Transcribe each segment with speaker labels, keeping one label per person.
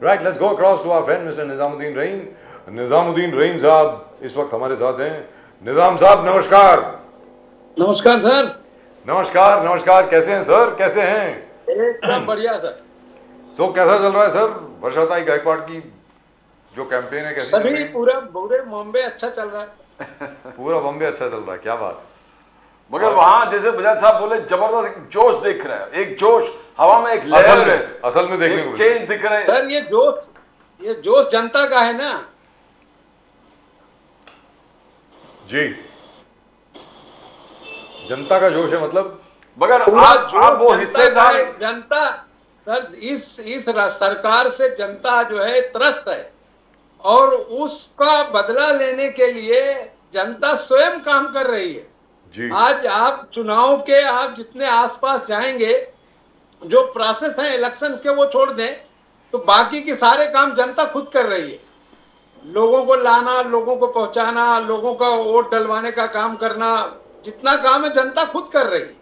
Speaker 1: Right, let's go across to our friend mister Nizamuddin Rahim. Nizamuddin Rahim साहब इस वक्त हमारे साथ हैं। निजाम साहब नमस्कार।
Speaker 2: नमस्कार सर।
Speaker 1: नमस्कार नमस्कार, कैसे हैं सर, कैसे हैं?
Speaker 2: एकदम बढ़िया सर।
Speaker 1: तो कैसा चल रहा है सर वर्षाताई गायकवाड़ की जो कैंपेन है, कैसी चल रही
Speaker 2: सभी
Speaker 1: है?
Speaker 2: पूरा पूरे मुंबई अच्छा चल रहा है।
Speaker 1: पूरा बॉम्बे अच्छा चल रहा है, क्या बात है।
Speaker 3: मगर वहां जैसे बजाज साहब बोले, जबरदस्त एक जोश दिख रहा है, एक जोश हवा में, एक लहर है,
Speaker 1: असल में देखने को
Speaker 3: एक चेंज दिख रहा है
Speaker 2: सर। ये जोश जनता का है ना
Speaker 1: जी, जनता का जोश है, मतलब
Speaker 3: मगर
Speaker 2: पूरा
Speaker 3: आप वो हिस्सेदार
Speaker 2: जनता सर, इस सरकार से जनता जो है त्रस्त है और उसका बदला लेने के लिए जनता स्वयं काम कर रही है
Speaker 1: जी।
Speaker 2: आज आप चुनाव के आप जितने आसपास जाएंगे, जो प्रोसेस है इलेक्शन के वो छोड़ दें तो बाकी के सारे काम जनता खुद कर रही है। लोगों को लाना, लोगों को पहुंचाना, लोगों का वोट डलवाने का काम करना, जितना काम है जनता खुद कर रही है।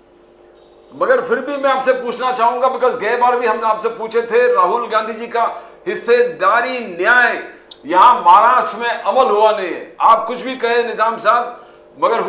Speaker 3: मगर फिर भी मैं आपसे पूछना चाहूंगा, बिकॉज गए बार भी हमने आपसे पूछे थे, राहुल गांधी जी का हिस्सेदारी न्याय यहां महाराष्ट्र में अमल हुआ नहीं है। आप कुछ भी कहे निजाम साहब, मगर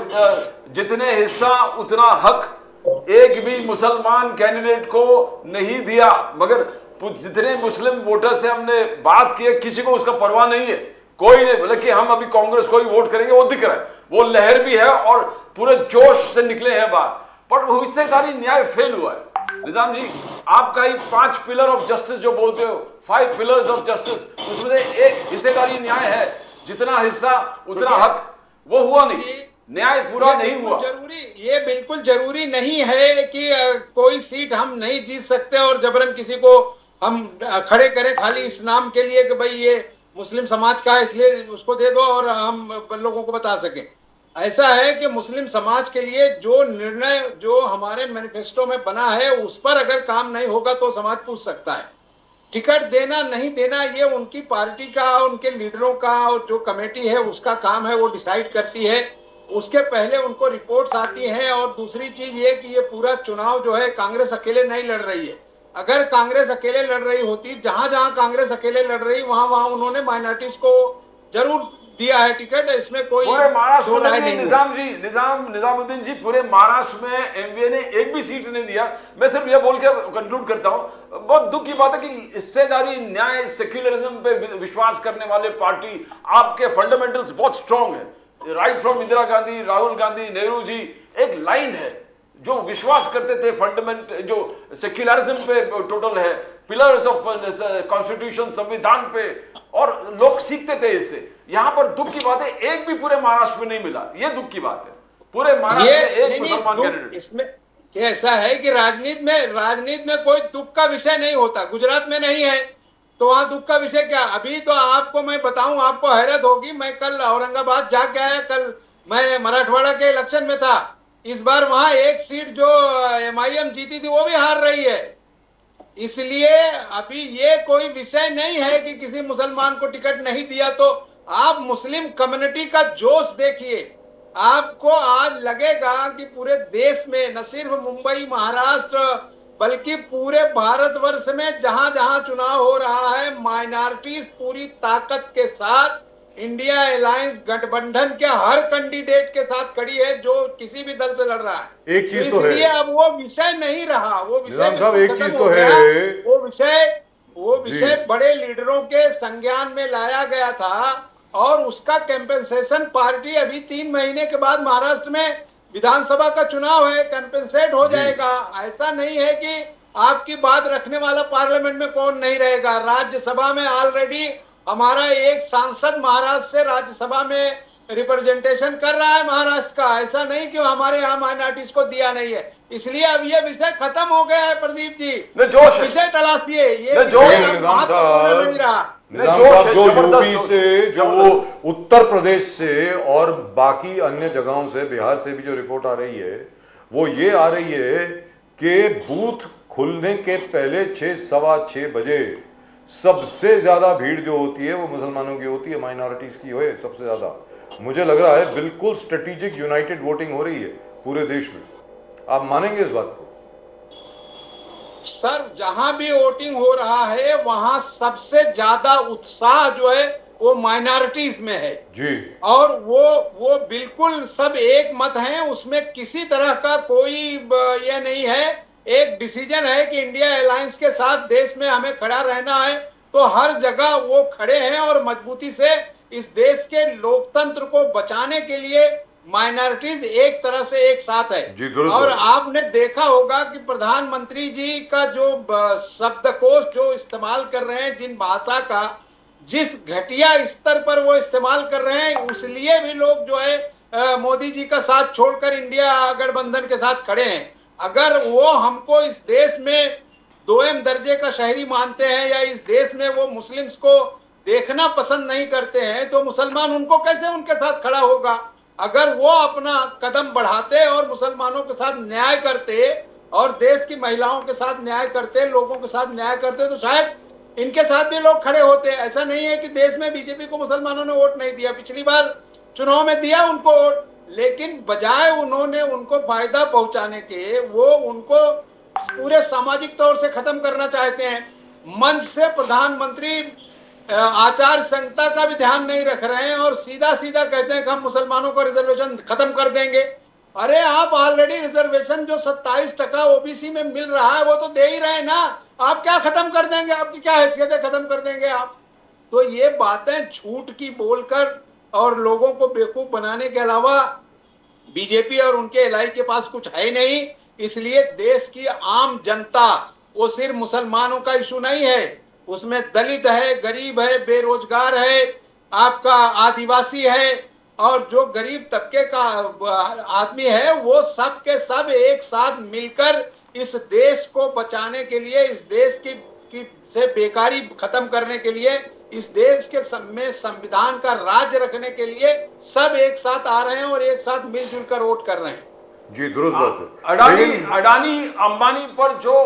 Speaker 3: जितने हिस्सा उतना हक एक भी मुसलमान कैंडिडेट को नहीं दिया। मगर जितने मुस्लिम वोटर से हमने बात की है, किसी को उसका परवाह नहीं है। कोई नहीं बोले कि हम अभी कांग्रेस को ही वोट करेंगे, वो दिख रहा है, वो लहर भी है और पूरे जोश से निकले हैं बाहर, पर वो हिस्सेदारी न्याय फेल हुआ है। निजाम जी, आपका ही 5 पिलर ऑफ जस्टिस जो बोलते हो, 5 पिलर्स ऑफ जस्टिस, उसमें से एक हिस्सेदारी न्याय है, जितना हिस्सा उतना हक, वो हुआ नहीं, न्याय पूरा नहीं हुआ।
Speaker 2: ये बिल्कुल जरूरी नहीं है कि कोई सीट हम नहीं जीत सकते और जबरन किसी को हम खड़े करें खाली इस नाम के लिए कि भाई ये मुस्लिम समाज का है इसलिए उसको दे दो और हम लोगों को बता सकें। ऐसा है कि मुस्लिम समाज के लिए जो निर्णय जो हमारे मैनिफेस्टो में बना है उस पर अगर काम नहीं होगा तो समाज पूछ सकता है। टिकट देना नहीं देना ये उनकी पार्टी का, उनके लीडरों का, और जो कमेटी है उसका काम है, वो डिसाइड करती है। उसके पहले उनको रिपोर्ट्स आती हैं। और दूसरी चीज ये कि ये पूरा चुनाव जो है कांग्रेस अकेले नहीं लड़ रही है। अगर कांग्रेस अकेले लड़ रही होती, जहां जहां कांग्रेस अकेले लड़ रही वहां वहां उन्होंने माइनॉरिटीज को जरूर दिया है टिकट, इसमें कोई
Speaker 3: पूरे महाराष्ट्र में नहीं।
Speaker 2: निजाम
Speaker 3: जी निजामुद्दीन जी, पूरे महाराष्ट्र में एमवीए ने एक भी सीट नहीं दिया। मैं सिर्फ ये बोल के कंक्लूड करता हूं, बहुत दुख की बात है कि हिस्सेदारी न्याय सेक्युलरिज्म पे विश्वास करने वाले पार्टी, आपके फंडामेंटल्स बहुत स्ट्रांग है। राइट फ्रॉम इंदिरा गांधी, राहुल गांधी, नेहरू जी, एक लाइन है जो विश्वास करते थे फंडामेंट, जो सेक्युलरिज्म पे टोटल है, पिलर्स ऑफ कॉन्स्टिट्यूशन, संविधान पे, और लोग सीखते थे इससे। यहां पर दुख की बात है, एक भी पूरे महाराष्ट्र में नहीं मिला। ये दुख की बात है, पूरे महाराष्ट्र में एक मुसलमान कैंडिडेट।
Speaker 2: इसमें ऐसा है कि राजनीति में कोई दुख का विषय नहीं होता। गुजरात में नहीं है तो वहां दुख का विषय क्या? अभी तो आपको मैं बताऊं, आपको हैरत होगी, मैं कल औरंगाबाद जाके आया, कल मैं मराठवाड़ा के इलेक्शन में था। इस बार वहां एक सीट जो एमआईएम जीती थी वो भी हार रही है। इसलिए अभी ये कोई विषय नहीं है कि किसी मुसलमान को टिकट नहीं दिया। तो आप मुस्लिम कम्युनिटी का जोश देखिए, आपको आज लगेगा कि पूरे देश में, न सिर्फ मुंबई महाराष्ट्र बल्कि पूरे भारतवर्ष में जहां जहां चुनाव हो रहा है, माइनॉरिटीज पूरी ताकत के साथ इंडिया अलायंस गठबंधन के हर कैंडिडेट के साथ खड़ी है जो किसी भी दल से लड़ रहा है।
Speaker 1: एक चीज तो है,
Speaker 2: इसलिए अब वो विषय नहीं रहा, वो विषय
Speaker 1: साहब एक चीज तो है,
Speaker 2: वो विषय बड़े लीडरों के संज्ञान में लाया गया था और उसका कंपेंसेशन पार्टी अभी 3 महीने के बाद महाराष्ट्र में विधानसभा का चुनाव है, कंपेंसेट हो जाएगा। ऐसा नहीं है कि आपकी बात रखने वाला पार्लियामेंट में कौन नहीं रहेगा। राज्यसभा में ऑलरेडी हमारा एक सांसद महाराष्ट्र से राज्यसभा में रिप्रेजेंटेशन कर रहा है महाराष्ट्र का। ऐसा नहीं कि हमारे यहाँ माइनॉरिटीज को दिया नहीं है। इसलिए अब ये विषय खत्म हो गया है। प्रदीप जी, विषय तलाशिए, ये
Speaker 1: निजाम साहब जो यूपी से, जो उत्तर प्रदेश से और बाकी अन्य जगहों से, बिहार से भी जो रिपोर्ट आ रही है वो ये आ रही है कि बूथ खुलने के पहले 6, सवा 6 बजे सबसे ज्यादा भीड़ जो होती है वो मुसलमानों की होती है, माइनॉरिटीज की हो सबसे ज्यादा। मुझे लग रहा है बिल्कुल स्ट्रेटेजिक यूनाइटेड वोटिंग हो रही है पूरे देश में। आप मानेंगे इस बात को?
Speaker 2: सर जहां भी वोटिंग हो रहा है वहां सबसे ज्यादा उत्साह जो है वो माइनॉरिटीज में है
Speaker 1: जी।
Speaker 2: और वो बिल्कुल सब एक मत हैं, उसमें किसी तरह का कोई ये नहीं है। एक डिसीजन है कि इंडिया अलायंस के साथ देश में हमें खड़ा रहना है, तो हर जगह वो खड़े हैं और मजबूती से इस देश के लोकतंत्र को बचाने के लिए माइनॉरिटीज एक तरह से एक साथ है।
Speaker 1: जी, दुरुस्त
Speaker 2: और
Speaker 1: बात।
Speaker 2: आपने देखा होगा कि प्रधानमंत्री जी का जो शब्दकोश जो इस्तेमाल कर रहे हैं, जिन भाषा का जिस घटिया स्तर पर वो इस्तेमाल कर रहे हैं, उसलिए भी लोग जो है मोदी जी का साथ छोड़कर इंडिया गठबंधन के साथ खड़े हैं। अगर वो हमको इस देश में दोयम दर्जे का शहरी मानते हैं या इस देश में वो मुस्लिम्स को देखना पसंद नहीं करते हैं, तो मुसलमान उनको कैसे उनके साथ खड़ा होगा। अगर वो अपना कदम बढ़ाते और मुसलमानों के साथ न्याय करते और देश की महिलाओं के साथ न्याय करते, लोगों के साथ न्याय करते, तो शायद इनके साथ भी लोग खड़े होते। ऐसा नहीं है कि देश में बीजेपी को मुसलमानों ने वोट नहीं दिया, पिछली बार चुनाव में दिया उनको वोट, लेकिन बजाय उन्होंने उनको फायदा पहुंचाने के वो उनको पूरे सामाजिक तौर से खत्म करना चाहते हैं। मंच से प्रधानमंत्री आचार संहिता का भी ध्यान नहीं रख रहे हैं और सीधा सीधा कहते हैं कि हम मुसलमानों को रिजर्वेशन खत्म कर देंगे। अरे आप ऑलरेडी रिजर्वेशन जो 27% ओबीसी में मिल रहा है वो तो दे ही रहे ना, आप क्या खत्म कर देंगे, आपकी क्या हैसियत है खत्म कर देंगे आप। तो ये बातें झूठ की बोलकर और लोगों को बेवकूफ बनाने के अलावा बीजेपी और उनके एलआई के पास कुछ है नहीं। इसलिए देश की आम जनता, वो सिर्फ मुसलमानों का इशू नहीं है, उसमें दलित है, गरीब है, बेरोजगार है, आपका आदिवासी है और जो गरीब तबके का आदमी है, वो सब के सब एक साथ मिलकर इस देश को बचाने के लिए, इस देश की से बेकारी खत्म करने के लिए, इस देश के में संविधान का राज रखने के लिए सब एक साथ आ रहे हैं और एक साथ मिलजुल कर वोट कर रहे हैं।
Speaker 1: जी, दुरुस्त बात है।
Speaker 3: अडानी अंबानी पर जो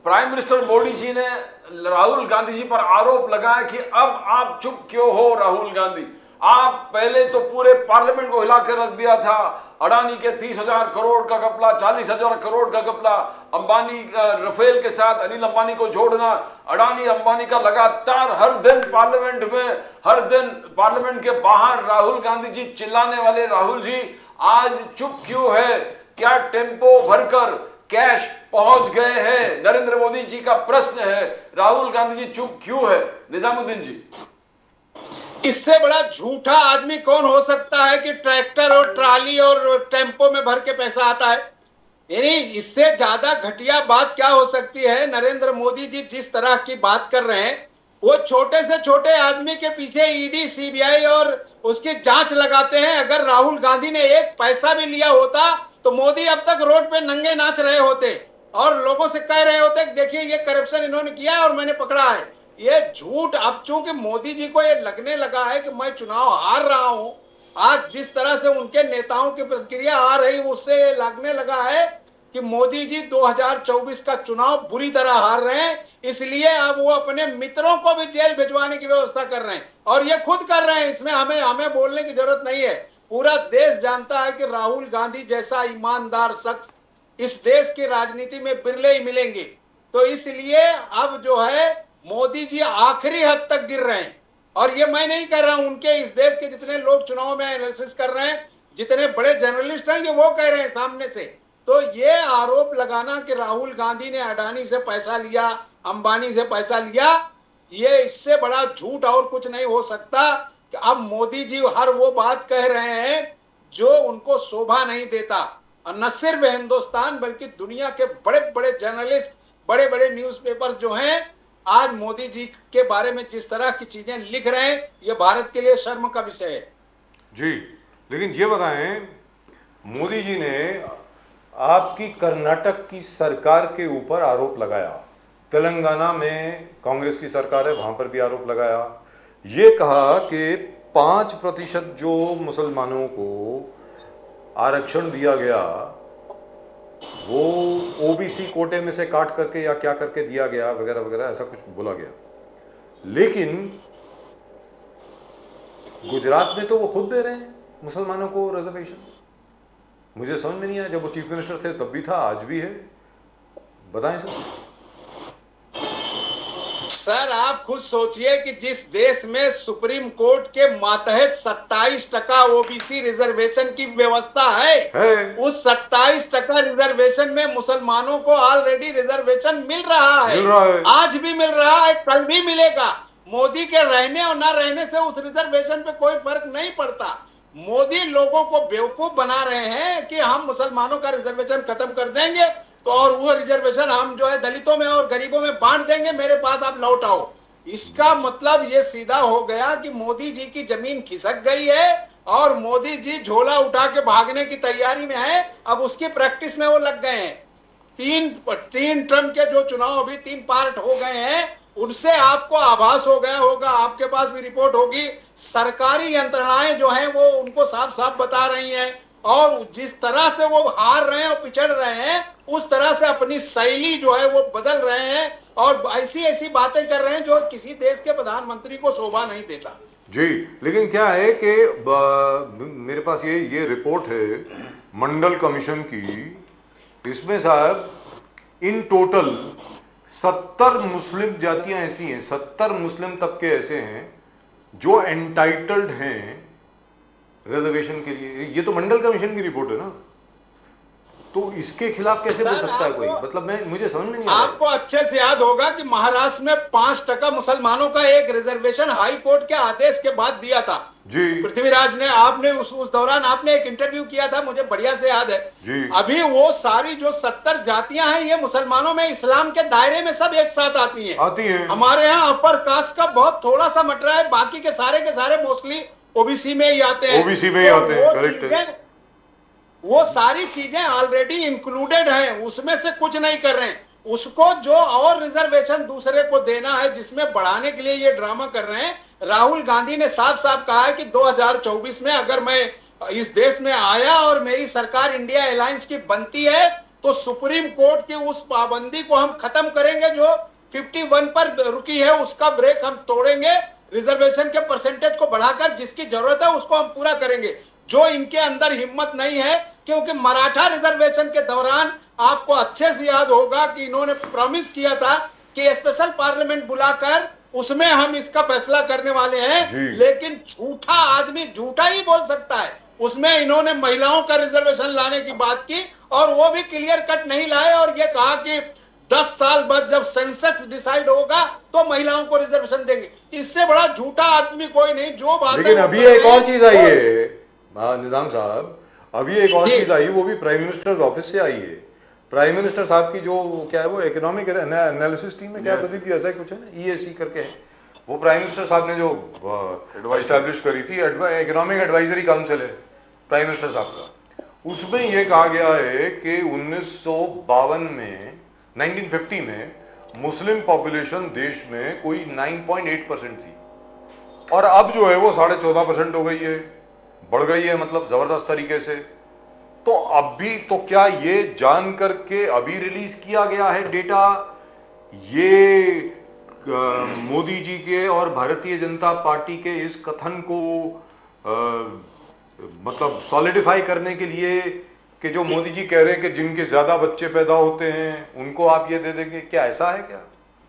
Speaker 3: प्राइम मिनिस्टर मोदी जी ने राहुल गांधी जी पर आरोप लगाया कि अब आप चुप क्यों हो राहुल गांधी, आप पहले तो पूरे पार्लियामेंट को हिलाकर रख दिया था। अडानी के 30,000 करोड़ का घपला, 40,000 करोड़ का घपला, अंबानी रफेल के साथ अनिल अंबानी को जोड़ना, अडानी अंबानी का लगातार हर दिन पार्लियामेंट में, हर दिन पार्लियामेंट के बाहर राहुल गांधी जी चिल्लाने वाले राहुल जी आज चुप क्यों है, क्या टेम्पो भरकर कैश पहुंच गए हैं, नरेंद्र मोदी जी का प्रश्न है। राहुल गांधी जी चुप क्यों है निजामुद्दीन जी?
Speaker 2: इससे बड़ा झूठा आदमी कौन हो सकता है कि ट्रैक्टर और ट्राली और टेम्पो में भर के पैसा आता है। यानी इससे ज्यादा घटिया बात क्या हो सकती है। नरेंद्र मोदी जी जिस तरह की बात कर रहे हैं, वो छोटे से छोटे आदमी के पीछे ईडी सीबीआई और उसकी जांच लगाते हैं। अगर राहुल गांधी ने एक पैसा भी लिया होता तो मोदी अब तक रोड पे नंगे नाच रहे होते और लोगों से कह रहे होते कि देखिए ये करप्शन इन्होंने किया है और मैंने पकड़ा है। ये झूठ अब चूंकि मोदी जी को ये लगने लगा है कि मैं चुनाव हार रहा हूं, आज जिस तरह से उनके नेताओं की प्रतिक्रिया आ रही उससे ये लगने लगा है कि मोदी जी 2024 का चुनाव बुरी तरह हार रहे हैं, इसलिए अब वो अपने मित्रों को भी जेल भिजवाने की व्यवस्था कर रहे हैं और ये खुद कर रहे हैं। इसमें हमें बोलने की जरूरत नहीं है। पूरा देश जानता है कि राहुल गांधी जैसा ईमानदार शख्स इस देश की राजनीति में बिरले ही मिलेंगे। तो इसलिए अब जो है मोदी जी आखिरी हद तक गिर रहे हैं। और ये मैं नहीं कह रहा हूं, उनके इस देश के जितने लोग चुनाव में एनालिसिस कर रहे हैं, जितने बड़े जर्नलिस्ट हैं, ये वो कह रहे हैं सामने से। तो ये आरोप लगाना कि राहुल गांधी ने अडानी से पैसा लिया, अंबानी से पैसा लिया, ये इससे बड़ा झूठ और कुछ नहीं हो सकता कि अब मोदी जी हर वो बात कह रहे हैं जो उनको शोभा नहीं देता। और न सिर्फ हिंदुस्तान बल्कि दुनिया के बड़े बड़े जर्नलिस्ट, बड़े बड़े न्यूज़पेपर जो हैं, आज मोदी जी के बारे में जिस तरह की चीजें लिख रहे हैं, ये भारत के लिए शर्म का विषय है।
Speaker 1: जी, लेकिन ये बताएं, मोदी जी ने आपकी कर्नाटक की सरकार के ऊपर आरोप लगाया, तेलंगाना में कांग्रेस की सरकार है वहां पर भी आरोप लगाया, ये कहा कि 5% जो मुसलमानों को आरक्षण दिया गया वो ओबीसी कोटे में से काट करके या क्या करके दिया गया वगैरह वगैरह, ऐसा कुछ बोला गया। लेकिन गुजरात में तो वो खुद दे रहे हैं मुसलमानों को रिजर्वेशन। मुझे समझ में नहीं आया, जब वो चीफ मिनिस्टर थे तब भी था, आज भी है, बताएं सर।
Speaker 2: सर आप खुद सोचिए कि जिस देश में सुप्रीम कोर्ट के मातहत 27% ओबीसी रिजर्वेशन की व्यवस्था है, उस 27% रिजर्वेशन में मुसलमानों को ऑलरेडी रिजर्वेशन मिल रहा है, आज भी मिल रहा है, कल भी मिलेगा। मोदी के रहने और ना रहने से उस रिजर्वेशन पे कोई फर्क नहीं पड़ता। मोदी लोगों को बेवकूफ बना रहे हैं कि हम मुसलमानों का रिजर्वेशन खत्म कर देंगे तो और वो रिजर्वेशन हम जो है दलितों में और गरीबों में बांट देंगे, मेरे पास आप लौट आओ। इसका मतलब ये सीधा हो गया कि मोदी जी की जमीन खिसक गई है और मोदी जी झोला उठा के भागने की तैयारी में है। अब उसकी प्रैक्टिस में वो लग गए हैं। तीन टर्म के जो चुनाव अभी 3 पार्ट हो गए हैं, उनसे आपको आभास हो गया होगा, आपके पास भी रिपोर्ट होगी, सरकारी यंत्रणाएं जो हैं वो उनको साफ साफ बता रही हैं और जिस तरह से वो हार रहे हैं और पिछड़ रहे हैं, उस तरह से अपनी शैली जो है वो बदल रहे हैं और ऐसी ऐसी बातें कर रहे हैं जो किसी देश के प्रधानमंत्री को शोभा नहीं देता।
Speaker 1: जी, लेकिन क्या है कि मेरे पास ये रिपोर्ट है मंडल कमीशन की। इसमें साहब इन टोटल 70 मुस्लिम जातियां ऐसी हैं, 70 मुस्लिम तबके ऐसे हैं जो एंटाइटल्ड हैं रिजर्वेशन के लिए। ये तो मंडल कमीशन की रिपोर्ट है ना, तो इसके खिलाफ कैसे बोल सकता है कोई? मतलब मुझे समझ में नहीं आ रहा।
Speaker 2: आपको अच्छे से याद होगा कि महाराष्ट्र में 5% मुसलमानों का एक रिजर्वेशन हाई कोर्ट के आदेश के बाद दिया था
Speaker 1: जी।
Speaker 2: पृथ्वीराज ने, आपने उस दौरान आपने एक इंटरव्यू किया था, मुझे बढ़िया से याद है
Speaker 1: जी।
Speaker 2: अभी वो सारी जो 70 जातियां हैं, ये मुसलमानों में इस्लाम के दायरे में सब एक साथ आती हैं। हमारे यहाँ अपर कास्ट का बहुत थोड़ा सा मटरा है, बाकी के सारे मोस्टली ओबीसी में ही आते हैं।
Speaker 1: ओबीसी में ही आते हैं, करेक्ट है।
Speaker 2: वो सारी चीजें ऑलरेडी इंक्लूडेड हैं, उसमें से कुछ नहीं कर रहे हैं। उसको जो और रिजर्वेशन दूसरे को देना है, जिसमें बढ़ाने के लिए ये ड्रामा कर रहे हैं। राहुल गांधी ने साफ साफ कहा है कि 2024 में अगर मैं इस देश में आया और मेरी सरकार इंडिया अलायंस की बनती है तो सुप्रीम कोर्ट की उस पाबंदी को हम खत्म करेंगे जो 51 पर रुकी है, उसका ब्रेक हम तोड़ेंगे। रिजर्वेशन के परसेंटेज को बढ़ाकर जिसकी जरूरत है उसको हम पूरा करेंगे। जो इनके अंदर हिम्मत नहीं है, क्योंकि मराठा रिजर्वेशन के दौरान आपको अच्छे से याद होगा कि इन्होंने प्रॉमिस किया था कि स्पेशल पार्लियामेंट बुलाकर उसमें हम इसका फैसला करने वाले हैं, लेकिन झूठा आदमी झूठा ही बोल सकता है। उसमें इन्होंने महिलाओं का रिजर्वेशन लाने की बात की और वो भी क्लियर कट नहीं लाए और ये कहा कि 10 साल बाद जब सेंसेक्स डिसाइड होगा तो महिलाओं को रिजर्वेशन देंगे। इससे बड़ा झूठा आदमी कोई नहीं। जो बात
Speaker 1: लेकिन अभी एक और चीज आई है निजाम साहब, अभी एक और चीज आई, वो भी प्राइम मिनिस्टर ऑफिस से आई है। प्राइम मिनिस्टर साहब की जो क्या है वो इकोनॉमिक एनालिसिस टीम में क्या पद्धति थी, ऐसा कुछ है ना, EAC करके है वो। प्राइम मिनिस्टर साहब ने जो एस्टैब्लिश करी थी, इकोनॉमिक एडवाइजरी काउंसिल है प्राइम मिनिस्टर साहब का। उसमें यह कहा गया है कि 1952 में 1950 में मुस्लिम पॉपुलेशन देश में कोई 9.8% थी और अब जो है वो 14.5% हो गई है, बढ़ गई है, मतलब जबरदस्त तरीके से। तो अभी तो क्या ये जान करके अभी रिलीज किया गया है डेटा, ये मोदी जी के और भारतीय जनता पार्टी के इस कथन को मतलब सॉलिडिफाई करने के लिए कि जो मोदी जी कह रहे हैं कि जिनके ज्यादा बच्चे पैदा होते हैं उनको आप ये दे देंगे, क्या ऐसा है? क्या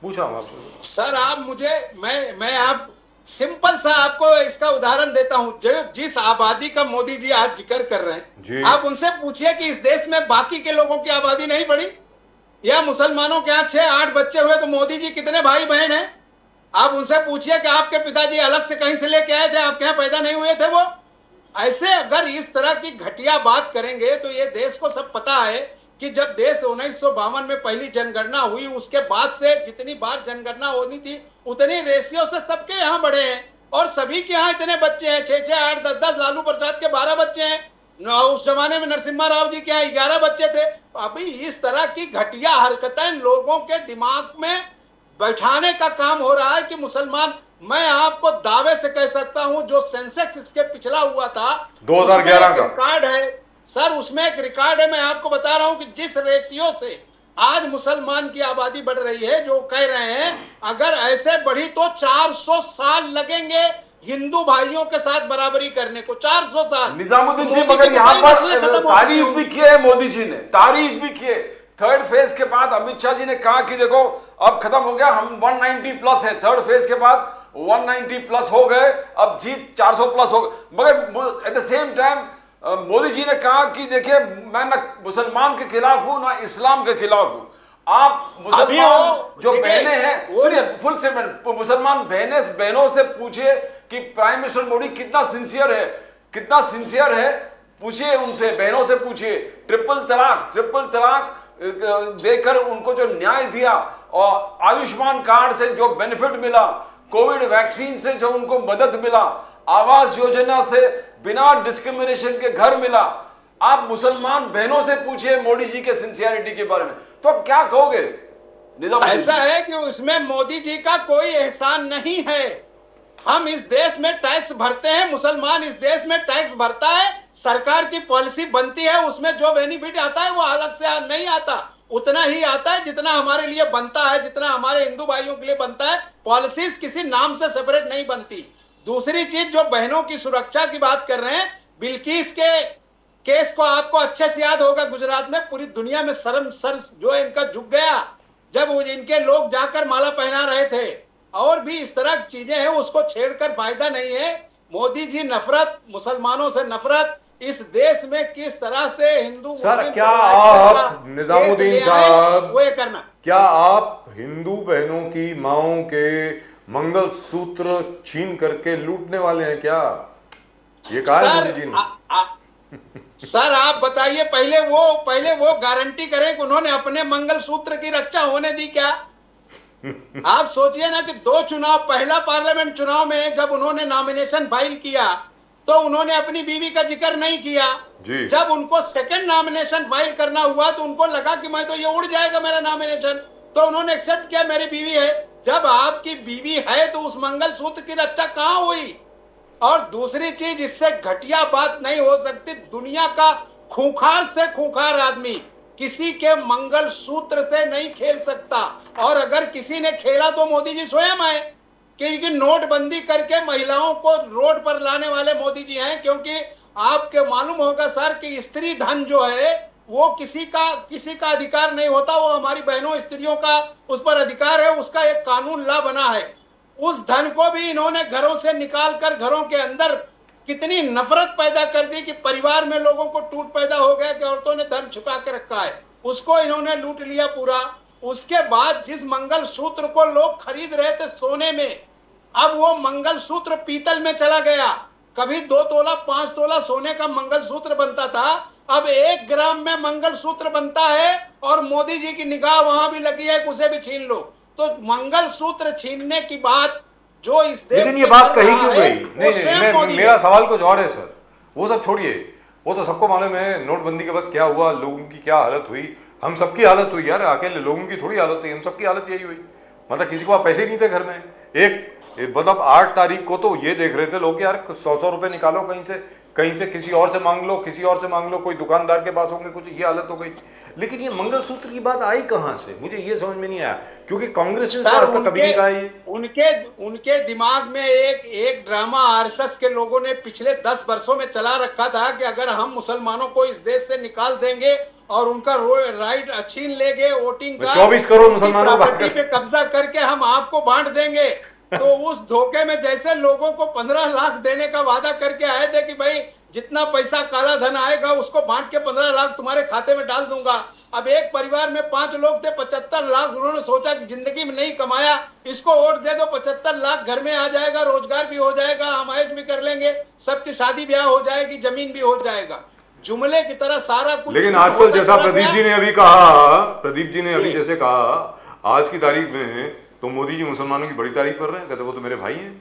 Speaker 1: पूछ रहा हूं आपसे
Speaker 2: सर। आप मुझे मैं आप सिंपल सा आपको इसका उदाहरण देता हूं। जो जिस आबादी का मोदी जी आज जिक्र कर रहे हैं, आप उनसे पूछिए कि इस देश में बाकी के लोगों की आबादी नहीं बढ़ी, या मुसलमानों के यहाँ 6-8 बच्चे हुए तो मोदी जी कितने भाई बहन हैं? आप उनसे पूछिए कि आपके पिताजी अलग से कहीं से लेके आए थे, आपके यहाँ पैदा नहीं हुए थे वो? ऐसे अगर इस तरह की घटिया बात करेंगे तो ये देश को सब पता है कि जब देश 1952 में पहली जनगणना हुई, उसके बाद से जितनी बार जनगणना होनी थी उतनी रेशियो से सबके यहाँ बढ़े हैं और सभी के यहाँ इतने बच्चे हैं, 6-6, 8, 10-10। लालू प्रसाद के 12 बच्चे हैं, उस जमाने में नरसिम्हा राव जी के यहाँ 11 बच्चे थे। अभी इस तरह की घटिया हरकतें लोगों के दिमाग में बैठाने का काम हो रहा है कि मुसलमान, मैं आपको दावे से कह सकता हूं जो सेंसेक्स इसके पिछला हुआ था
Speaker 1: 2011 का
Speaker 2: रिकॉर्ड है सर, उसमें एक रिकॉर्ड है। मैं आपको बता रहा हूं कि जिस रेशियो से आज मुसलमान की आबादी बढ़ रही है, जो कह रहे हैं अगर ऐसे बढ़ी तो 400 साल लगेंगे हिंदू भाइयों के साथ बराबरी करने को। 400 साल।
Speaker 3: निजामुद्दीन जी, मगर यहाँ पर तारीफ भी की है मोदी जी ने, तारीफ भी की है। थर्ड फेज के बाद अमित शाह जी ने कहा कि देखो अब खत्म हो गया, हम 190 प्लस है, थर्ड फेज के बाद 190 प्लस हो गए, अब जीत 400 प्लस हो गए। मगर at the same time Modi ji ने कहा कि देखिए मैं ना मुसलमान के खिलाफ हूं ना इस्लाम के खिलाफ हूं। आप मुसलमान जो बहनें हैं, सुनिए फुल स्टेटमेंट, मुसलमान बहनों से पूछिए कि प्राइम मिनिस्टर मोदी कितना सिंसियर है, पूछिए उनसे, बहनों से पूछिए। ट्रिपल तलाक देकर उनको जो न्याय दिया और आयुष्मान कार्ड से जो बेनिफिट मिला, कोविड वैक्सीन से जो उनको मदद मिला, आवास योजना से बिना डिस्क्रिमिनेशन के घर मिला, आप मुसलमान बहनों से पूछिए मोदी जी के सिंसियरिटी के बारे में, तो आप क्या कहोगे?
Speaker 2: ऐसा है कि उसमें मोदी जी का कोई एहसान नहीं है। हम इस देश में टैक्स भरते हैं, मुसलमान इस देश में टैक्स भरता है, सरकार की पॉलिसी बनती है, उसमें जो बेनिफिट आता है वो अलग से नहीं आता, उतना ही आता है जितना हमारे लिए बनता है, जितना हमारे हिंदू भाइयों के लिए बनता है। पॉलिसीज किसी नाम से सेपरेट नहीं बनती। दूसरी चीज, जो बहनों की सुरक्षा की बात कर रहे हैं, बिल्किस के केस को आपको अच्छे से याद होगा, गुजरात में पूरी दुनिया में सर जो है इनका झुक गया जब इनके लोग जाकर माला पहना रहे थे। और भी इस तरह की चीजें हैं, उसको छेड़कर फायदा नहीं है। मोदी जी नफरत, मुसलमानों से नफरत, इस देश में किस तरह से हिंदू
Speaker 1: सर, क्या आप निजामुद्दीन साहब, वो करना, क्या आप हिंदू बहनों की माओं के मंगलसूत्र छीन करके लूटने वाले हैं क्या? ये कहा है मोदी जी ने।
Speaker 2: सर आप बताइए, पहले वो गारंटी करें कि उन्होंने अपने मंगलसूत्र की रक्षा होने दी क्या? आप सोचिए ना कि 2 चुनाव, पहला पार्लियामेंट चुनाव में जब उन्होंने नॉमिनेशन फाइल किया तो उन्होंने अपनी बीवी का जिक्र नहीं किया। जब उनको सेकंड नॉमिनेशन फाइल करना हुआ तो उनको लगा कि मैं तो ये उड़ जाएगा मेरा नॉमिनेशन, तो उन्होंने एक्सेप्ट किया मेरी बीवी है। जब आपकी बीवी है तो उस मंगलसूत्र की रक्षा कहां हुई? और दूसरी चीज, इससे घटिया बात नहीं हो सकती। दुनिया का खूंखार से खूंखार आदमी किसी के मंगलसूत्र से नहीं खेल सकता, और अगर किसी ने खेला तो मोदी जी स्वयं है, क्योंकि नोटबंदी करके महिलाओं को रोड पर लाने वाले मोदी जी हैं। क्योंकि आपके मालूम होगा सर कि स्त्री धन जो है वो किसी का अधिकार नहीं होता, वो हमारी बहनों स्त्रियों का उस पर अधिकार है, उसका एक कानून ला बना है। उस धन को भी इन्होंने घरों से निकाल कर घरों के अंदर कितनी नफरत पैदा कर दी कि परिवार में लोगों को टूट पैदा हो गया कि औरतों ने धन छुपा के रखा है, उसको इन्होंने लूट लिया पूरा। उसके बाद जिस मंगलसूत्र को लोग खरीद रहे थे सोने में, अब वो मंगलसूत्र पीतल में चला गया। कभी 2 तोला 5 तोला सोने का मंगलसूत्र बनता था, अब 1 ग्राम में मंगलसूत्र बनता है, और मोदी जी की निगाह वहां भी लगी है कि उसे भी छीन लो। तो मंगलसूत्र छीनने की बात जो इस देश,
Speaker 1: लेकिन ये बात कही क्यों गई? नहीं, मेरा सवाल कुछ और है सर, वो सब छोड़िए, वो तो सबको मालूम है नोटबंदी के बाद क्या हुआ, लोगों की क्या हालत हुई। हम सबकी हालत हुई यार, अकेले लोगों की थोड़ी हालत हुई, हम सबकी हालत यही हुई। मतलब किसी को पैसे नहीं थे घर में। मतलब 8 तारीख को तो ये देख रहे थे लोग यार 100 रुपए निकालो कहीं से किसी और से मांग लो, कोई दुकानदार के पास होंगे, कुछ ये हालत हो गई। लेकिन ये मंगलसूत्र की बात आई कहां से, मुझे ये समझ में नहीं आया, क्योंकि कांग्रेस ने कभी नहीं कहा ये।
Speaker 2: उनके दिमाग में एक ड्रामा आरएसएस के लोगों ने पिछले 10 वर्षों में चला रखा था कि अगर हम मुसलमानों को इस देश से निकाल देंगे और उनका राइट छीन लेंगे वोटिंग का,
Speaker 1: 24 करोड़ मुसलमानों
Speaker 2: पे कब्जा करके हम आपको बांट देंगे। तो उस धोखे में जैसे लोगों को 15 लाख देने का वादा करके आए थे कि भाई जितना पैसा काला धन आएगा उसको बांट के 15 लाख तुम्हारे खाते में डाल दूंगा। अब एक परिवार में 5 लोग थे, 75 लाख उन्होंने सोचा कि जिंदगी में नहीं कमाया, इसको वोट दे दो, 75 लाख घर में आ जाएगा, रोजगार भी हो जाएगा, हम ऐश भी कर लेंगे, सबकी शादी ब्याह हो जाएगी, जमीन भी हो जाएगा, जुमले की तरह सारा कुछ।
Speaker 1: लेकिन आजकल जैसा प्रदीप जी ने अभी जैसे कहा, आज की तारीख में तो मोदी जी मुसलमानों की बड़ी तारीफ कर रहे हैं, कहते वो तो मेरे भाई हैं,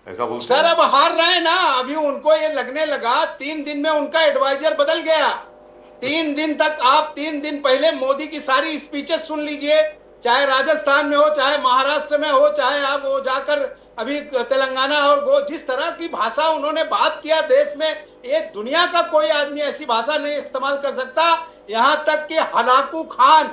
Speaker 1: ऐसा बोलते
Speaker 2: सर। अब हार रहे हैं ना, अभी उनको ये लगने लगा, 3 दिन में उनका एडवाइजर बदल गया। 3 दिन तक आप 3 दिन पहले मोदी की सारी स्पीचेस सुन लीजिए, चाहे राजस्थान में हो, चाहे महाराष्ट्र में हो, चाहे आप वो जाकर अभी तेलंगाना और वो, जिस तरह की भाषा उन्होंने बात किया देश में, ये दुनिया का कोई आदमी ऐसी भाषा नहीं इस्तेमाल कर सकता। यहाँ तक कि हलाकू खान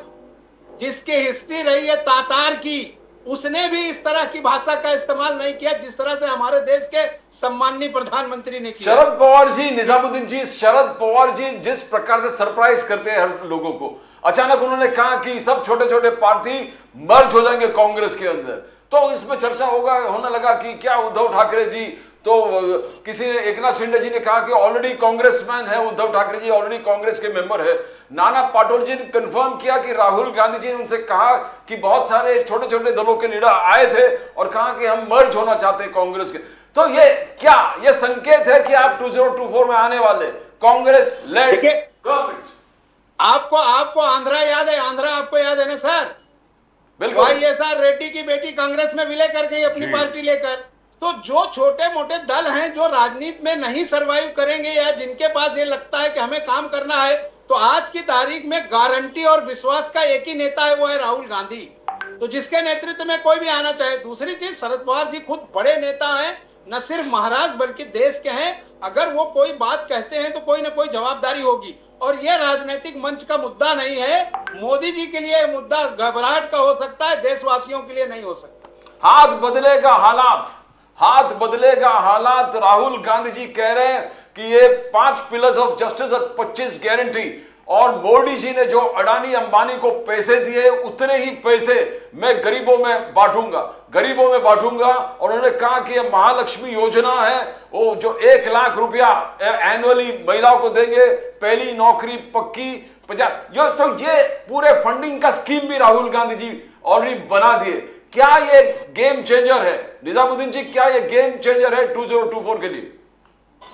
Speaker 2: जिसकी हिस्ट्री रही है तातार की, उसने भी इस तरह की भाषा का इस्तेमाल नहीं किया जिस तरह से हमारे देश के सम्माननीय प्रधानमंत्री ने किया।
Speaker 3: शरद पवार जी, निजामुद्दीन जी, शरद पवार जी जिस प्रकार से सरप्राइज करते हैं हर लोगों को, अचानक उन्होंने कहा कि सब छोटे छोटे पार्टी मर्ज हो जाएंगे कांग्रेस के अंदर, तो इसमें चर्चा होने लगा कि क्या उद्धव ठाकरे जी, तो किसी ने, एकनाथ शिंदे जी ने कहा कि ऑलरेडी कांग्रेसमैन है उद्धव ठाकरे जी, ऑलरेडी कांग्रेस के मेंबर है। नाना पाटोले जी ने कंफर्म किया कि राहुल गांधी जी ने उनसे कहा कि बहुत सारे छोटे छोटे दलों के लीडर आए थे और कहा कि हम मर्ज होना चाहते हैं कांग्रेस के। तो ये क्या ये संकेत है कि आप 2024 में आने वाले कांग्रेस लेड गवर्नमेंट?
Speaker 2: आपको आंध्रा याद है? आंध्रा आपको याद है ना सर?
Speaker 3: बिल्कुल।
Speaker 2: YSR रेड्डी की बेटी कांग्रेस में विलय कर गई अपनी पार्टी लेकर। तो जो छोटे मोटे दल हैं जो राजनीति में नहीं सरवाइव करेंगे या जिनके पास ये लगता है कि हमें काम करना है, तो आज की तारीख में गारंटी और विश्वास का एक ही नेता है, वो है राहुल गांधी। तो जिसके नेतृत्व में कोई भी आना चाहे। दूसरी चीज, शरद पवार जी खुद बड़े नेता हैं, न सिर्फ महाराज बल्कि देश के हैं। अगर वो कोई बात कहते हैं तो कोई ना कोई जवाबदारी होगी। और यह राजनीतिक मंच का मुद्दा नहीं है। मोदी जी के लिए मुद्दा घबराहट का हो सकता है, देशवासियों के लिए नहीं हो सकता।
Speaker 3: हाथ बदलेगा हालात, हाथ बदलेगा हालात। राहुल गांधी जी कह रहे हैं कि ये 5 पिलर्स ऑफ जस्टिस और 25 गारंटी, और मोदी जी ने जो अडानी अंबानी को पैसे दिए उतने ही पैसे मैं गरीबों में बांटूंगा, गरीबों में बांटूंगा। और उन्होंने कहा कि ये महालक्ष्मी योजना है, वो जो 1 लाख रुपया एनुअली महिलाओं को देंगे, पहली नौकरी पक्की 50, तो ये पूरे फंडिंग का स्कीम भी राहुल गांधी जी ऑलरेडी बना दिए। क्या ये गेम चेंजर है निजामुद्दीन जी? क्या ये गेम चेंजर है 2024 के लिए?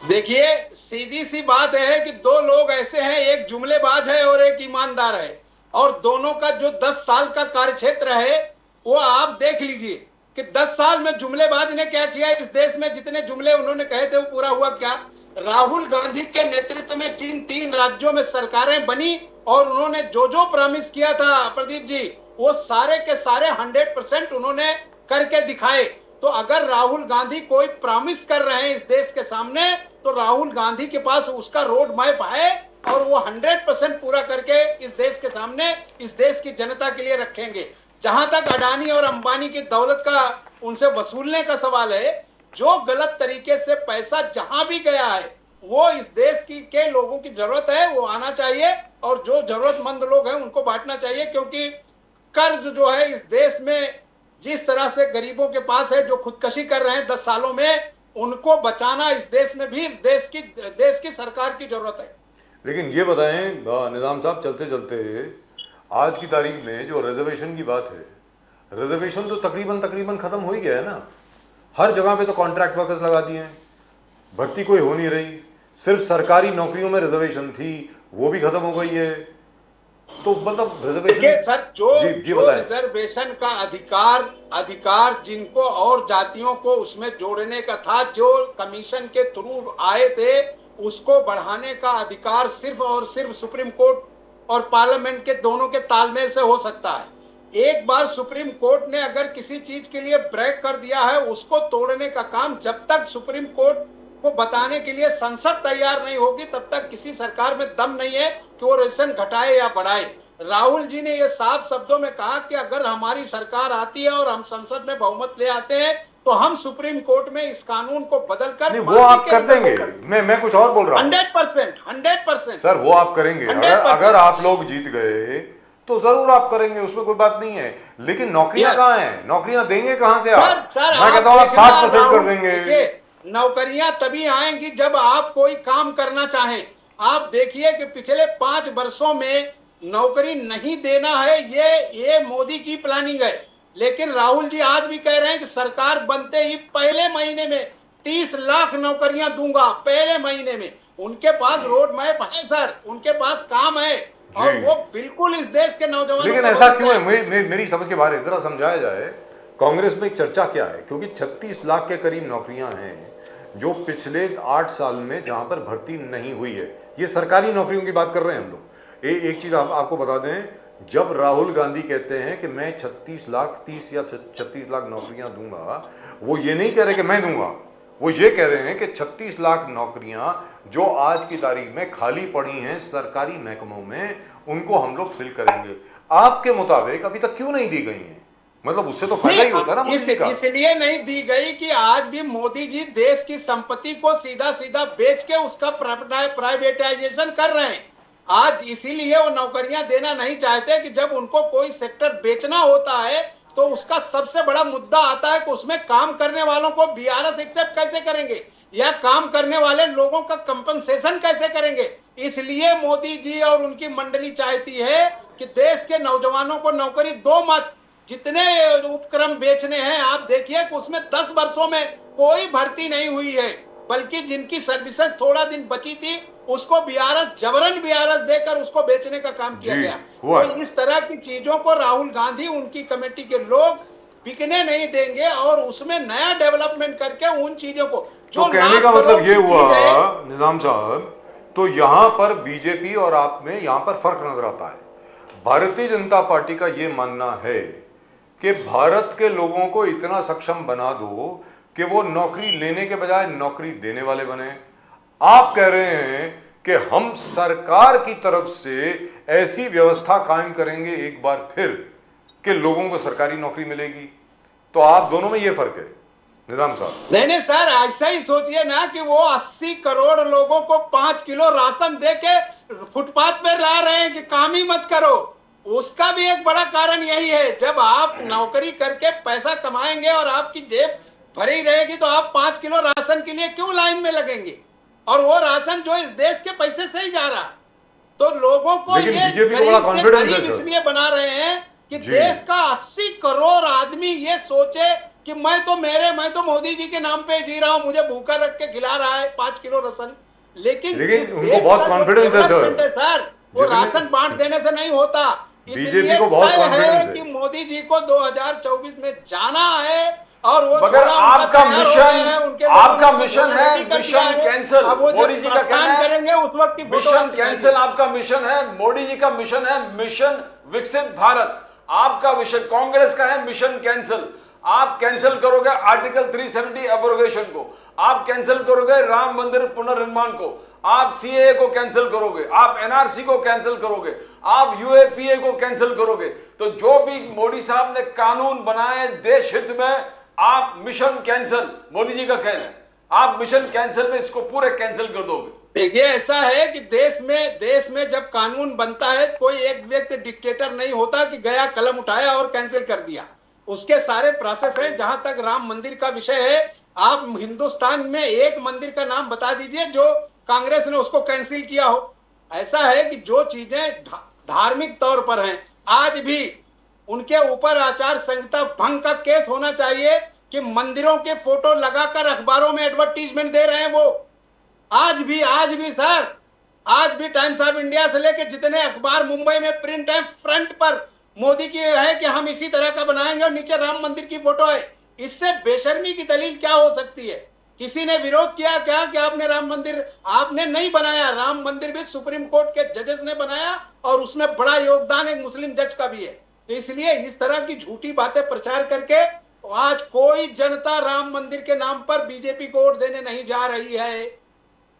Speaker 2: देखिए, सीधी सी बात है कि दो लोग ऐसे हैं, एक जुमलेबाज है और एक ईमानदार है, और दोनों का जो 10 साल का कार्यक्षेत्र है वो आप देख लीजिए कि 10 साल में जुमलेबाज ने क्या किया इस देश में। जितने जुमले उन्होंने कहे थे वो पूरा हुआ क्या? राहुल गांधी के नेतृत्व में जिन 3 राज्यों में सरकारें बनी और उन्होंने जो जो प्रॉमिस किया था प्रदीप जी, वो सारे के सारे 100% उन्होंने करके दिखाए। तो अगर राहुल गांधी कोई प्रॉमिस कर रहे हैं इस देश के सामने, तो राहुल गांधी के पास उसका रोड मैप है और वो 100% पूरा करके इस देश के सामने, इस देश की जनता के लिए रखेंगे। जहां तक अडानी और अंबानी की दौलत का उनसे वसूलने का सवाल है, जो गलत तरीके से पैसा जहां भी गया है वो इस देश के लोगों की जरूरत है, वो आना चाहिए और जो जरूरतमंद लोग हैं उनको बांटना चाहिए। क्योंकि कर्ज जो है इस देश में जिस तरह से गरीबों के पास है, जो खुदकशी कर रहे हैं 10 सालों में, उनको बचाना इस देश में भी देश की सरकार की जरूरत है।
Speaker 1: लेकिन ये बताएं निजाम साहब, चलते चलते आज की तारीख में जो रिजर्वेशन की बात है, रिजर्वेशन तो तकरीबन खत्म हो ही गया है ना। हर जगह पे तो कॉन्ट्रैक्ट वर्कर्स लगा दिए हैं, भर्ती कोई हो नहीं रही। सिर्फ सरकारी नौकरियों में रिजर्वेशन थी, वो भी खत्म हो गई है। तो मतलब रिजर्वेशन
Speaker 2: सर, जो रिजर्वेशन का अधिकार जिनको और जातियों को उसमें जोड़ने का था, जो कमीशन के थ्रू आए थे, उसको बढ़ाने का अधिकार सिर्फ और सिर्फ सुप्रीम कोर्ट और पार्लियामेंट के दोनों के तालमेल से हो सकता है। एक बार सुप्रीम कोर्ट ने अगर किसी चीज के लिए ब्रेक कर दिया है, उसको तोड़ने का काम जब तक सुप्रीम कोर्ट को बताने के लिए संसद तैयार नहीं होगी, तब तक किसी सरकार में दम नहीं है कि वो रिजर्वेशन घटाए या बढ़ाए। राहुल जी ने ये साफ शब्दों में कहा कि अगर हमारी सरकार आती है और हम संसद में बहुमत ले आते हैं, तो हम सुप्रीम कोर्ट में इस कानून को बदलकर
Speaker 1: वो आप कर देंगे। मैं कुछ और बोल रहा हूँ।
Speaker 2: 100%
Speaker 1: सर, वो आप करेंगे। अगर आप लोग जीत गए तो जरूर आप करेंगे, उसमें कोई बात नहीं है। लेकिन नौकरियां कहाँ हैं? नौकरियां देंगे कहां से आप? मैं कहता हूँ आप 60% कर देंगे।
Speaker 2: नौकरियां तभी आएंगी जब आप कोई काम करना चाहें। आप देखिए कि पिछले 5 वर्षों में नौकरी नहीं देना है, ये मोदी की प्लानिंग है। लेकिन राहुल जी आज भी कह रहे हैं कि सरकार बनते ही पहले महीने में 30 लाख नौकरियां दूंगा, पहले महीने में। उनके पास रोड मैप है सर, उनके पास काम है और वो बिल्कुल इस देश के नौजवानों।
Speaker 1: लेकिन ऐसा क्यों है? मेरी समझ के बाहर, जरा समझाया जाए। कांग्रेस में एक चर्चा क्या है? क्योंकि 36 लाख के करीब नौकरियां हैं जो पिछले 8 साल में जहां पर भर्ती नहीं हुई है। ये सरकारी नौकरियों की बात कर रहे हैं हम लोग। एक चीज आपको बता दें, जब राहुल गांधी कहते हैं कि मैं 30 या 36 लाख नौकरियां दूंगा, वो ये नहीं कह रहे कि मैं दूंगा, वो ये कह रहे हैं कि 36 लाख नौकरियां जो आज की तारीख में खाली पड़ी हैं सरकारी महकमों में, उनको हम लोग फिल करेंगे। आपके मुताबिक अभी तक क्यों नहीं दी गई हैं? मतलब उससे तो फायदा ही होता है ना मोदी जी का।
Speaker 2: इसलिए नहीं दी गई कि आज भी मोदी जी देश की संपत्ति को सीधा सीधा बेच के उसका प्राइवेटाइजेशन कर रहे हैं। आज इसीलिए वो नौकरियां देना नहीं चाहते कि जब उनको कोई सेक्टर बेचना होता है तो उसका सबसे बड़ा मुद्दा आता है कि उसमें काम करने वालों को बीआरएस एक्सेप्ट कैसे करेंगे या काम करने वाले लोगों का कंपनसेशन कैसे करेंगे। इसलिए मोदी जी और उनकी मंडली चाहती है कि देश के नौजवानों को नौकरी दो मत। जितने उपक्रम बेचने हैं आप देखिए कि उसमें 10 वर्षों में कोई भर्ती नहीं हुई है, बल्कि जिनकी सर्विसेज थोड़ा दिन बची थी उसको बीआरएस जबरन बीआरएस देकर उसको बेचने का काम किया गया। तो इस तरह की चीजों को राहुल गांधी उनकी कमेटी के लोग बिकने नहीं देंगे और उसमें नया डेवलपमेंट करके उन चीजों को
Speaker 1: जो कहने का मतलब ये हुआ निजाम साहब, तो यहां पर बीजेपी और आप में यहां पर फर्क नजर आता है। भारतीय जनता पार्टी का ये मानना है कि भारत के लोगों को इतना सक्षम बना दो कि वो नौकरी लेने के बजाय नौकरी देने वाले बने। आप कह रहे हैं कि हम सरकार की तरफ से ऐसी व्यवस्था कायम करेंगे एक बार फिर कि लोगों को सरकारी नौकरी मिलेगी। तो आप दोनों में ये फर्क है निजाम साहब।
Speaker 2: नहीं सर, ऐसा ही सोचिए ना कि वो 80 करोड़ लोगों को 5 किलो राशन दे के फुटपाथ पर ला रहे हैं कि काम ही मत करो। उसका भी एक बड़ा कारण यही है, जब आप नौकरी करके पैसा कमाएंगे और आपकी जेब भरी रहेगी तो आप 5 किलो राशन के लिए क्यों लाइन में लगेंगे, और वो राशन जो इस देश के पैसे से ही जा रहा है। तो लोगों को ये गरीब इसलिए बना रहे हैं कि देश का 80 करोड़ आदमी ये सोचे कि मैं तो मोदी जी के नाम पे जी रहा हूं, मुझे भूखा रख के खिला रहा है 5 किलो राशन। लेकिन जिस देश
Speaker 1: बहुत कॉन्फिडेंस है
Speaker 2: सर, वो राशन बांट देने से नहीं होता। इसलिए तय है कि मोदी जी को 2024 में जाना है और वो
Speaker 3: मगर आपका मिशन है मिशन कैंसिल। मोदी जी का कहना है
Speaker 2: उस वक्त
Speaker 3: मिशन कैंसिल आपका मिशन है, मोदी जी का मिशन है मिशन विकसित भारत। आपका विषय कांग्रेस का है मिशन कैंसिल। आप कैंसिल करोगे आर्टिकल 370 एब्रोगेशन को, आप कैंसिल करोगे राम मंदिर पुनर्निर्माण को, आप सीएए को कैंसिल करोगे, आप एनआरसी को कैंसिल करोगे, आप यूएपीए को कैंसिल करोगे। तो जो भी मोदी साहब ने कानून बनाए देश हित में, आप मिशन कैंसिल, मोदी जी का कहना है आप मिशन कैंसिल में इसको पूरे कैंसिल कर दोगे।
Speaker 2: देखिए ऐसा है कि देश में जब कानून बनता है कोई एक व्यक्ति डिक्टेटर नहीं होता कि गया कलम उठाया और कैंसिल कर दिया। उसके सारे प्रोसेस हैं। जहां तक राम मंदिर का विषय है, आप हिंदुस्तान में एक मंदिर का नाम बता दीजिए जो कांग्रेस ने उसको कैंसिल किया हो। ऐसा है कि जो चीजें धार्मिक तौर पर हैं, आज भी उनके ऊपर आचार संहिता भंग का केस होना चाहिए कि मंदिरों के फोटो लगाकर अखबारों में एडवर्टीजमेंट दे रहे हैं वो। आज भी सर, आज भी टाइम्स ऑफ इंडिया से लेके जितने अखबार मुंबई में प्रिंट है, फ्रंट पर मोदी की है कि हम इसी तरह का बनाएंगे और नीचे राम मंदिर की फोटो है। इससे बेशर्मी की दलील क्या हो सकती है? किसी ने विरोध किया क्या कि आपने राम मंदिर आपने नहीं बनाया? राम मंदिर भी सुप्रीम कोर्ट के जजेस ने बनाया और उसमें बड़ा योगदान एक मुस्लिम जज का भी है। तो इसलिए इस तरह की झूठी बातें प्रचार करके आज कोई जनता राम मंदिर के नाम पर बीजेपी को वोट देने नहीं जा रही है।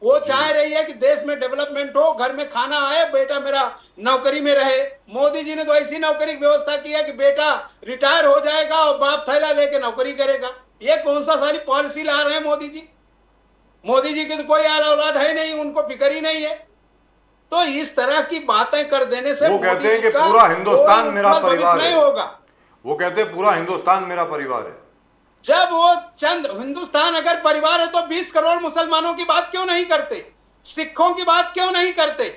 Speaker 2: वो चाह रही है कि देश में डेवलपमेंट हो, घर में खाना आए, बेटा मेरा नौकरी में रहे। मोदी जी ने तो ऐसी नौकरी की व्यवस्था की है कि बेटा रिटायर हो जाएगा और बाप थैला लेके नौकरी करेगा। ये कौन सा सारी पॉलिसी ला रहे हैं मोदी जी? मोदी जी की तो कोई औलाद है नहीं, उनको फिक्र ही नहीं है। तो इस तरह की बातें कर देने से
Speaker 1: वो कहते हैं कि पूरा हिंदुस्तान मेरा परिवार है। वो कहते हैं पूरा हिंदुस्तान मेरा परिवार है।
Speaker 2: जब वो हिंदुस्तान अगर परिवार है तो 20 करोड़ मुसलमानों की बात क्यों नहीं करते, सिखों की बात क्यों नहीं करते?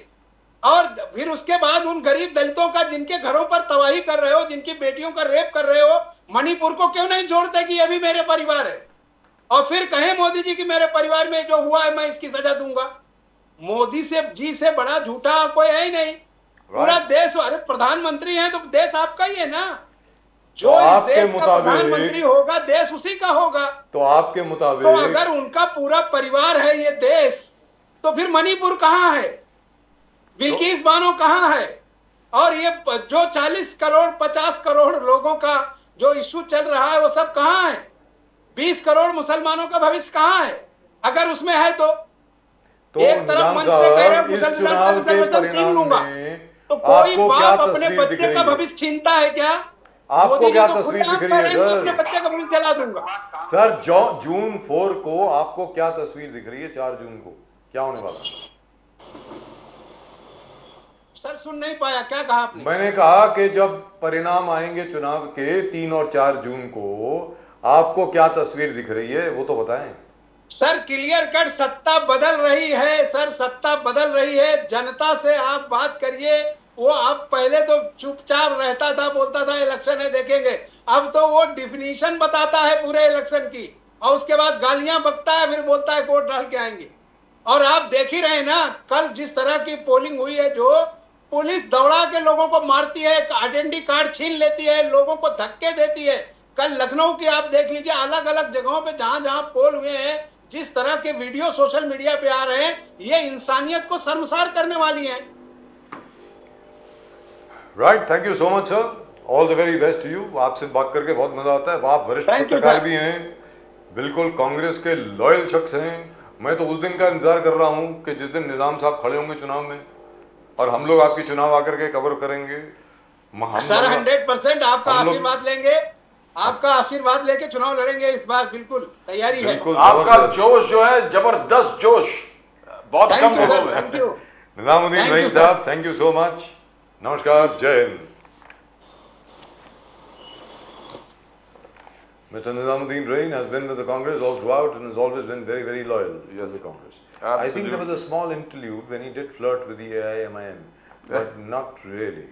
Speaker 2: और फिर उसके बाद उन गरीब दलितों का जिनके घरों पर तबाही कर रहे हो, जिनकी बेटियों का रेप कर रहे हो, मणिपुर को क्यों नहीं जोड़ते कि ये भी मेरे परिवार है? और फिर कहें मोदी जी कि मेरे परिवार में जो हुआ है मैं इसकी सजा दूंगा। मोदी जी से बड़ा झूठा कोई है ही नहीं। पूरा देश, अरे प्रधानमंत्री है तो देश आपका ही है ना। जो
Speaker 1: आपके
Speaker 2: देश का प्रधानमंत्री होगा देश उसी का होगा।
Speaker 1: तो आपके मुताबिक
Speaker 2: तो अगर उनका पूरा परिवार है ये देश, तो फिर मणिपुर कहाँ है? बिल्किस बानो कहाँ है? और ये जो 40 करोड़ 50 करोड़ लोगों का जो इश्यू चल रहा है वो सब कहाँ है? 20 करोड़ मुसलमानों का भविष्य कहाँ है अगर उसमें है? तो एक तरफ मंच से कह रहे मुसलमान छीन लूंगा, तो कोई बाप अपने बच्चे का भविष्य छीनता है क्या?
Speaker 1: आपको
Speaker 2: मोदी जी
Speaker 1: क्या
Speaker 2: तो
Speaker 1: तस्वीर
Speaker 2: खुद
Speaker 1: दिख
Speaker 2: आप
Speaker 1: रही है
Speaker 2: कह रहे हैं कि
Speaker 1: सर?
Speaker 2: अपने बच्चे का गोली चला दूंगा।
Speaker 1: सर जून 4 को आपको क्या तस्वीर दिख रही है? 4 जून को क्या होने वाला है?
Speaker 2: सर सुन नहीं पाया, क्या कहा आपने?
Speaker 1: मैंने कहा कि जब परिणाम आएंगे चुनाव के 3 और 4 जून को, आपको क्या तस्वीर दिख रही है वो तो बताएं।
Speaker 2: सर क्लियर कट सत्ता बदल रही है सर, सत्ता बदल रही है। जनता से आप बात करिए। वो अब पहले तो चुपचाप रहता था, बोलता था इलेक्शन है देखेंगे, अब तो वो डिफिनीशन बताता है पूरे इलेक्शन की, और उसके बाद गालियां बकता है, फिर बोलता है वोट डाल के आएंगे। और आप देख ही रहे ना कल जिस तरह की पोलिंग हुई है, जो पुलिस दौड़ा के लोगों को मारती है, आइडेंटिटी कार्ड छीन लेती है, लोगों को धक्के देती है। कल लखनऊ की आप देख लीजिए, अलग अलग जगहों पे जहां जहां पोल हुए हैं, जिस तरह के वीडियो सोशल मीडिया पे आ रहे हैं, ये इंसानियत को शर्मसार करने वाली है।
Speaker 1: Right, thank you so much sir, all the very best to you. आपसे बात करके बहुत मजा आता है। आप वरिष्ठ
Speaker 2: Thank you,
Speaker 1: पत्रकार
Speaker 2: sir.
Speaker 1: भी हैं, बिल्कुल कांग्रेस के लॉयल शख्स हैं। मैं तो उस दिन का इंतजार कर रहा हूं कि जिस दिन निजाम साहब खड़े होंगे चुनाव में और हम लोग आपकी चुनाव आकर के कवर करेंगे।
Speaker 2: सर 100% आपका
Speaker 1: हम लोग-
Speaker 2: आशीर्वाद लेंगे, आपका आशीर्वाद लेके चुनाव लड़ेंगे इस बार, बिल्कुल तैयारी है।
Speaker 1: बिल्कुल
Speaker 3: आपका
Speaker 1: जबरदस्त।
Speaker 3: जोश जो है जबरदस्त जोश, बहुत कम
Speaker 2: थैंक यू
Speaker 3: लोगों
Speaker 2: सर,
Speaker 3: में।
Speaker 2: Thank you.
Speaker 1: Nizamuddin
Speaker 2: Thank
Speaker 1: Rais
Speaker 2: you, sir.
Speaker 1: साहब, थैंक यू सो मच। नमस्कार, जय Hind. Mr. Nizamuddin Rain has been with the Congress all throughout and has always been very, very loyal to the Congress. I think there was a small interlude when he did flirt with the AIMIM, but not really.